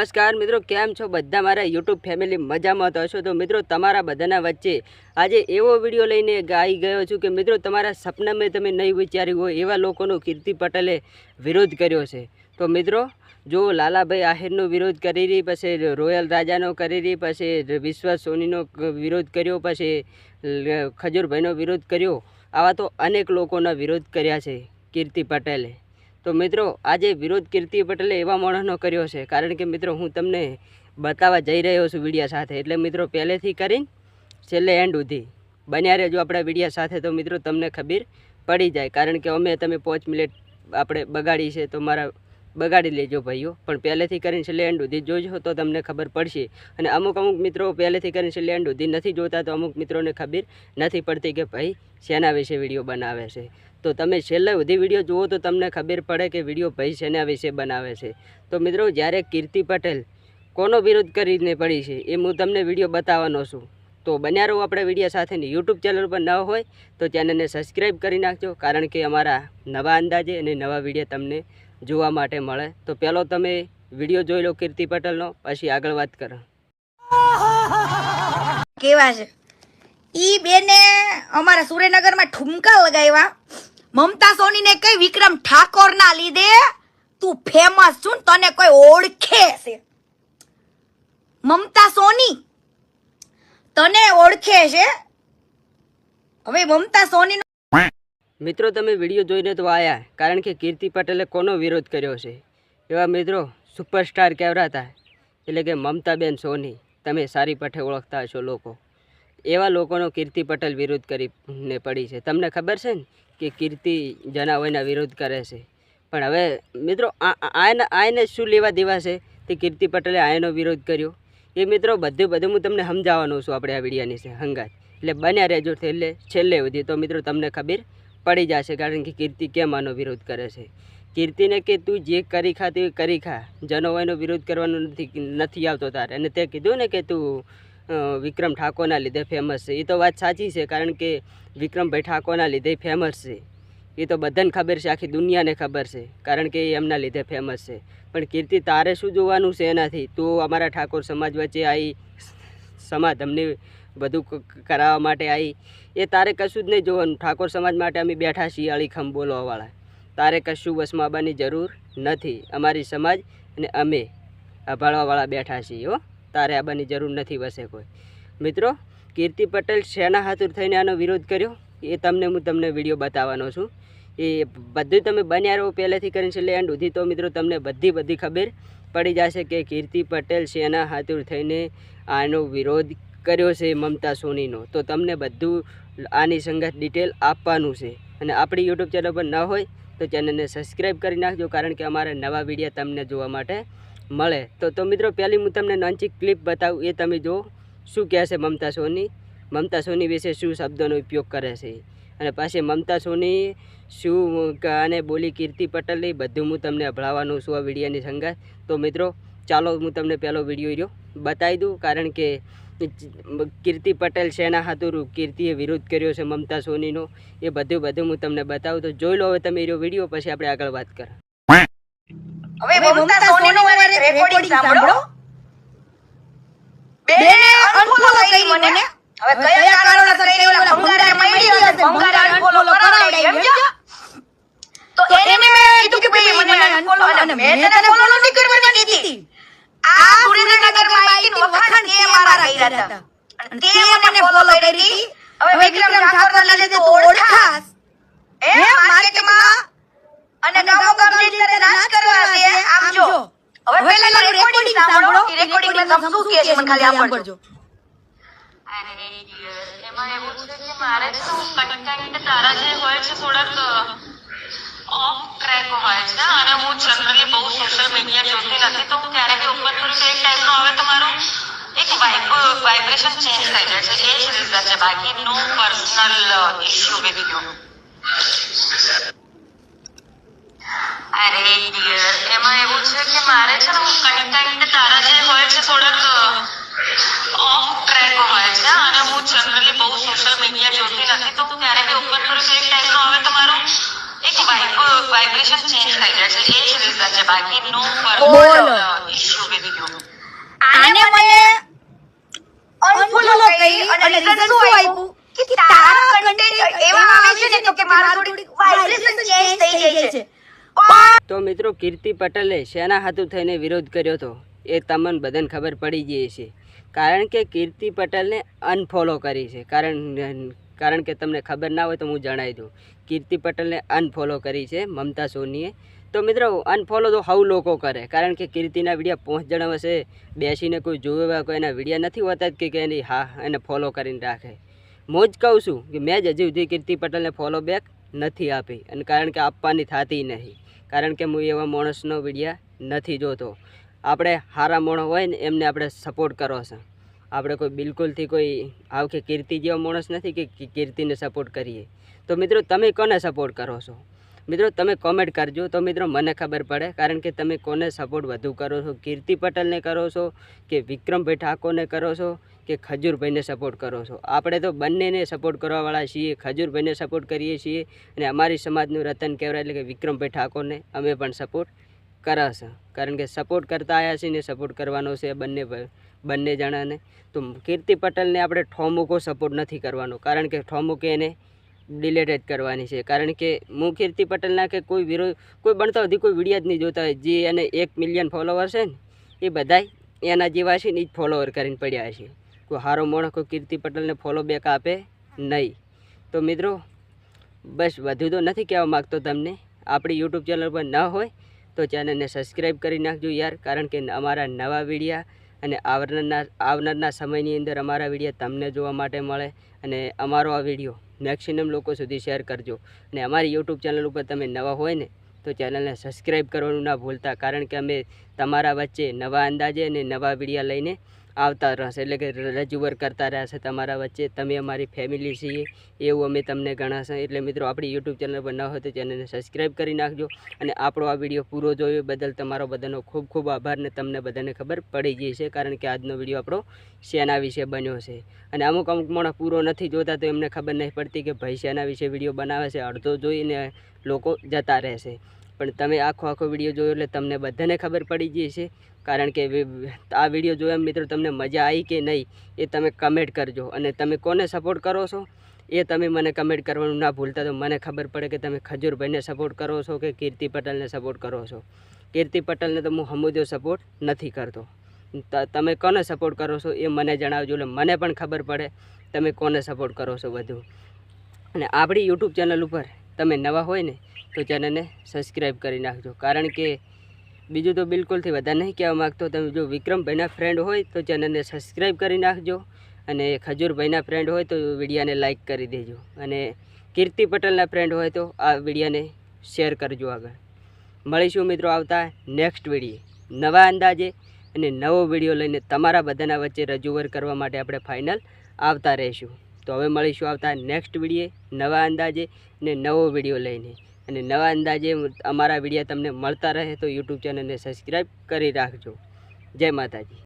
નમસ્કાર મિત્રો, કેમ છો બધા મારા યુટ્યુબ ફેમિલી? મજામાં તો હશો? તો મિત્રો તમારા બધાના વચ્ચે આજે એવો વિડીયો લઈને આવી ગયો છું કે મિત્રો તમારા સપનામાં તમે નહીં વિચાર્યું હોય એવા લોકોનો કીર્તિ પટેલે વિરોધ કર્યો છે। તો મિત્રો જો લાલાભાઈ આહિરનો વિરોધ કરી રહી, પછી રોયલ રાજાનો કરી રહી, પછી વિશ્વાસ સોનીનો વિરોધ કર્યો, પછી ખજૂરભાઈનો વિરોધ કર્યો, આવા તો અનેક લોકોના વિરોધ કર્યા છે કીર્તિ પટેલે। તો મિત્રો આજે વિરોધ કીર્તિ પટેલે એવા માણસનો કર્યો છે, કારણ કે મિત્રો હું તમને બતાવવા જઈ રહ્યો છું વિડીયા સાથે। એટલે મિત્રો પહેલેથી કરીને છેલ્લે એન્ડ સુધી બન્યા રહેજો આપણા વિડીયા સાથે, તો મિત્રો તમને ખબર પડી જાય। કારણ કે અમે તમે 5 મિનિટ આપણે બગાડી છે તો મારા બગાડી લેજો ભાઈઓ, પણ પહેલેથી કરીને છેલ્લે એન્ડ સુધી જોજો તો તમને ખબર પડશે। અને અમુક મિત્રો પહેલેથી કરીને છેલ્લે એન્ડ સુધી નથી જોતા, તો અમુક મિત્રોને ખબર નથી પડતી કે ભાઈ શેના વિશે વિડીયો બનાવે છે। તો તમે છેલ્લે સુધી વિડીયો જુઓ તો તમને ખબર પડે કે વિડીયો ભાઈ શેના વિશે બનાવે છે। તો મિત્રો જ્યારે કીર્તિ પટેલ કોનો વિરોધ કરીને પડી છે એ હું તમને વિડીયો બતાવવાનો છું। તો બન્યા રહો આપણે વિડીયો સાથેની। યુટ્યુબ ચેનલ પર ન હોય તો ચેનલને સબસ્ક્રાઈબ કરી નાખજો, કારણ કે અમારા નવા અંદાજે અને નવા વિડીયો તમને જોવા માટે મળે। તો પહેલો તમે વિડીયો જોઈ લો કીર્તિ પટેલનો, પછી આગળ વાત કરો। કેવા છે ઈ બેને અમારા સુરેન્દ્રનગરમાં ઠુમકા લગાવ્યા। મમતા સોનીને કઈ વિક્રમ ઠાકોર ના લીધે તું ફેમસ છું, તને કોઈ ઓળખે છે? મમતા સોની તને ઓળખે છે? હવે મમતા સોની મિત્રો તમે વિડીયો જોઈને તો આયા, કારણ કે કીર્તિ પટેલે કોનો વિરોધ કર્યો છે એવા મિત્રો સુપરસ્ટાર કહેવાતા, એટલે કે મમતાબેન સોની। તમે સારી પઠે ઓળખતા હશો લોકો, એવા લોકોનો કીર્તિ પટેલ વિરોધ કરીને પડી છે। તમને ખબર છે ને કે કીર્તિ જનાવયના વિરોધ કરે છે, પણ હવે મિત્રો આને શું લેવા દેવા છે તે કીર્તિ પટેલે આનો વિરોધ કર્યો એ મિત્રો બધું હું તમને સમજાવવાનો છું આપણે આ વિડીયાની છે હંગાત। એટલે બન્યા રહેજો છેલ્લે સુધી, તો મિત્રો તમને ખબર પડી જશે કારણ કે કીર્તિ કેમ આનો વિરોધ કરે છે। કીર્તિને કે તું જે કરી ખા તે કરી ખા, જનોવાયનો વિરોધ કરવાનો નથી આવતો તારે। અને તે કીધું ને કે તું વિક્રમ ઠાકોરના લીધે ફેમસ છે, એ તો વાત સાચી છે, કારણ કે વિક્રમભાઈ ઠાકોરના લીધે ફેમસ છે, એ તો બધાને ખબર છે, આખી દુનિયાને ખબર છે, કારણ કે એ એમના લીધે ફેમસ છે। પણ કીર્તિ તારે શું જોવાનું છે એનાથી? તું અમારા ઠાકોર સમાજ વચ્ચે આવી, સમાધમની બધું કરાવવા માટે આવી, એ તારે કશું જ નહીં જોવાનું। ઠાકોર સમાજ માટે અમે બેઠા છીએ અળીખમ બોલવાવાળા, તારે કશું વસમાં આવવાની જરૂર નથી। અમારી સમાજ અને અમે અભાળવાવાળા બેઠા છીએ હો, તારે આવવાની જરૂર નથી વસે કોઈ। મિત્રો કીર્તિ પટેલ શેના હાથુર થઈને આનો વિરોધ કર્યો એ હું તમને વિડીયો બતાવવાનો છું। એ બધું તમે બન્યા રહો પહેલેથી કરીને છેલ્લે એન્ડ સુધી, તો મિત્રો તમને બધી ખબર પડી જશે કે કીર્તિ પટેલ શેના હાથુર થઈને આનો વિરોધ કર્યો છે મમતા સોનીનો। તો તમને બધું આની સંગત ડિટેલ આપવાનું છે, અને આપણી યુટ્યુબ ચેનલ પર ન હોય તો ચેનલને સબસ્ક્રાઈબ કરી નાખજો, કારણ કે અમારા નવા વિડીયો તમને જોવા માટે મળે। તો મિત્રો પહેલી હું તમને નાની ક્લિપ બતાવું, એ તમે જો શું કહે છે મમતા સોની વિશે શું શબ્દોનો ઉપયોગ કરે છે, અને પાછી મમતા સોની શું અને બોલી કીર્તિ પટેલ બધું હું તમને અભળાવવાનું છું આ વિડીયોની સંગાત। તો મિત્રો ચાલો હું તમને પહેલો વિડીયો બતાવી દઉં, કારણ કે કીર્તિ પટેલ શેના હાથુર કીર્તિએ વિરોધ કર્યો છે મમતા સોનીનો એ બધું હું તમને બતાવું। તો જોઈ લો હવે તમે એ વિડીયો, પછી આપણે આગળ વાત કરીએ। હવે મમતા સોનીનું રેકોર્ડિંગ સાંભળો। બેને અનફોલો કરી મને, હવે કયા કારણોસર કરી ઓલા ભંગારા મળી ગયો છે, ભંગારા અનફોલો કરાવડાઈ સમજો। તો એને મેં કીધું કે ભાઈ મને અનફોલો, અને મેં તને ફોલો નથી કરવાની કીધી। આ સુરેન્દ્રનગરમાં આવીને વખાણ કે મારા કર્યા હતા, અને તે મને ફોલો કરી। હવે વિક્રમ ઠાકોરના લીધે તું ઓળખાસ હે માર્કેટમાં, અને ગામો ગામ જઈને નાશ કરવા છે આમ જો। હવે પહેલા રેકોર્ડિંગ સાંભળો, એ રેકોર્ડિંગ માં શું કહે છે મને ખાલી સાંભળજો। અરે એમાં એવું છે કે મારે શું કન્ટેન્ટ તારા જે હોય છે થોડાક ઓફ ટ્રેક હોય છે, અને હું જનરલી બહુ સોશિયલ મીડિયા જોતી નથી, તો હું ક્યારેક ઉપર થોડું એક ટાઈપનો આવે તમારો એક વાઇબ્રેશન ચેન્જ થઈ જાય છે, એ જ રીઝન છે, બાકી નો પર્સનલ ઇશ્યુ વિથ યુ। અરે ડિયર એમાં એવું છે કે મારે છે ને કન્ટેન્ટ તારા જે હોય છે થોડાક ઓફ ટ્રેક હોય છે, અને હું જનરલી બહુ સોશિયલ મીડિયા જોતી નથી, તો હું ક્યારેક ઉપર થોડું એક ટાઈપનો આવે તમારો એક જ વાઇબ્રેશન ચેન્જ થઈ જાય છે, એ જ રીઝન છે, બાકી નો બોલો. Issue with you. આને મને અનફોલો કરી અને રીઝન શું આપ્યું કે તારા કન્ટેન્ટ એવા આવે છે ને તો કે મારું થોડી વાઇબ્રેશન ચેન્જ થઈ જાય છે. તો મિત્રો કીર્તિ પટેલે શેના હાથું થઈને વિરોધ કર્યો હતો એ તમને બધાને ખબર પડી ગઈ છે. કારણ કે કીર્તિ પટેલને અનફોલો કરી છે. કારણ કે તમને ખબર ના હોય તો હું જણાવી દઉં. કીર્તિ પટેલને અનફોલો કરી છે મમતા સોનીએ. તો મિત્રો અનફોલો તો હવ લોકો કરે, કારણ કે કીર્તિના વિડીયા 5 જણા હશે બેસીને કોઈ જોવે કોઈ એના વિડીયા નથી હોતા કે એની હા એને ફોલો કરીને રાખે. હું જ કહું છું કે મેં જ હજી સુધી કીર્તિ પટેલને ફોલો બેક નથી આપી, અને કારણ કે આપવાની થતી નહીં, કારણ કે હું એવા માણસનો વિડીયા નથી જોતો. આપણે સારા માણસ હોય ને એમને આપણે સપોર્ટ કરો છો. આપણે કોઈ બિલકુલથી કોઈ આવ કે કીર્તિ જેવા માણસ નથી કે કીર્તિને સપોર્ટ કરીએ. તો મિત્રો તમે કોને સપોર્ટ કરો છો? મિત્રો તમે કોમેન્ટ કરજો તો મિત્રો મને ખબર પડે, કારણ કે તમે કોને સપોર્ટ વધુ કરો છો, કીર્તિ પટેલને કરો છો કે વિક્રમભાઈ ઠાકોરને કરો છો કે ખજૂરભાઈને સપોર્ટ કરો છો. આપણે તો બંનેને સપોર્ટ કરવાવાળા છીએ. ખજૂરભાઈને સપોર્ટ કરીએ છીએ અને અમારી સમાજનું રતન કહેવાય એટલે કે વિક્રમભાઈ ઠાકોરને અમે પણ સપોર્ટ કરે છે, કારણ કે સપોર્ટ કરતા આવ્યા છીએ ને સપોર્ટ કરવાનો છે બંને જણાને. તો કીર્તિ પટેલને આપણે ઠોમુકો સપોર્ટ નથી કરવાનો, કારણ કે ઠોમુકે એને ડિલેટ જ કરવાની છે. કારણ કે હું કીર્તિ પટેલના કે કોઈ વિરોધ કોઈ બનતા સુધી કોઈ વિડીયો જ નહીં જોતા હોય. જે એને 1 મિલિયન ફોલોવર છે ને એ બધાય એના જેવા છે ને એ જ ફોલોવર કરીને પડ્યા છે. કોઈ સારો માણસ કોઈ કીર્તિ પટેલને ફોલો બેક આપે નહીં. તો મિત્રો બસ વધુ તો નથી કહેવા માગતો તમને. આપણી યુટ્યુબ ચેનલ પર ન હોય તો ચેનલને સબસ્ક્રાઈબ કરી નાખજો યાર, કારણ કે અમારા નવા વિડીયા અને આવનારના સમયની અંદર અમારા વિડીયો તમને જોવા માટે મળે. અને અમારો આ વિડીયો મેક્સિમમ લોકો સુધી શેર કરજો. અને અમારી યુટ્યુબ ચેનલ ઉપર તમે નવા હોય ને તો ચેનલને સબસ્ક્રાઈબ કરવાનું ના ભૂલતા, કારણ કે અમે તમારા વચ્ચે નવા અંદાજે અને નવા વિડીયા લઈને આવતા રહેશે, એટલે કે રજૂઆત કરતા રહેશે તમારા વચ્ચે. તમે અમારી ફેમિલી છીએ એવું અમે તમને ગણાશે. એટલે મિત્રો આપણી યુટ્યુબ ચેનલ પર ન હોય તો ચેનલને સબસ્ક્રાઈબ કરી નાખજો. અને આપણો આ વિડીયો પૂરો જોયો બદલ તમારો બધાનો ખૂબ ખૂબ આભાર. ને તમને બધાને ખબર પડી ગઈ છે, કારણ કે આજનો વિડીયો આપણો શેના વિશે બન્યો છે. અને અમુક માણસ પૂરો નથી જોતા તો એમને ખબર નહીં પડતી કે ભાઈ શેના વિશે વિડીયો બનાવે છે. અડધો જોઈને લોકો જતા રહેશે, પણ તમે આખો વિડીયો જોયો એટલે તમને બધાને ખબર પડી ગઈ છે. કારણ કે આ વિડીયો જોયા મિત્રો તમને મજા આવી કે નહીં એ તમે કમેન્ટ કરજો. અને તમે કોને સપોર્ટ કરો છો એ તમે મને કમેન્ટ કરવાનું ના ભૂલતા, તો મને ખબર પડે કે તમે ખજૂરભાઈને સપોર્ટ કરો છો કે કીર્તિ પટેલને સપોર્ટ કરો છો. કીર્તિ પટેલને તો હું હમુદ્યો સપોર્ટ નથી કરતો. તમે કોને સપોર્ટ કરો છો એ મને જણાવજો, એટલે મને પણ ખબર પડે તમે કોને સપોર્ટ કરો છો વધુ. અને આપણી યુટ્યુબ ચેનલ ઉપર તમે નવા હોય ને તો ચેનલને સબસ્ક્રાઈબ કરી નાખજો, કારણ કે બીજું તો બિલકુલથી વધારે નહીં કહેવા માગતો. તમે જો વિક્રમભાઈના ફ્રેન્ડ હોય તો ચેનલને સબસ્ક્રાઈબ કરી નાખજો, અને ખજૂરભાઈના ફ્રેન્ડ હોય તો વિડીયાને લાઇક કરી દેજો, અને કીર્તિ પટેલના ફ્રેન્ડ હોય તો આ વિડીયાને શેર કરજો. આગળ મળીશું મિત્રો આવતા નેક્સ્ટ વિડીયો નવા અંદાજે અને નવો વિડીયો લઈને તમારા બધાના વચ્ચે રજૂઆત કરવા માટે આપણે ફાઇનલ આવતા રહીશું. તો હવે મળીશું આવતા નેક્સ્ટ વિડીયો નવા અંદાજે અને નવો વિડીયો લઈને. અને નવા અંદાજે અમારા વિડીયો તમને મળતા રહે તો યુટ્યુબ ચેનલને સબસ્ક્રાઈબ કરી રાખજો. જય માતાજી.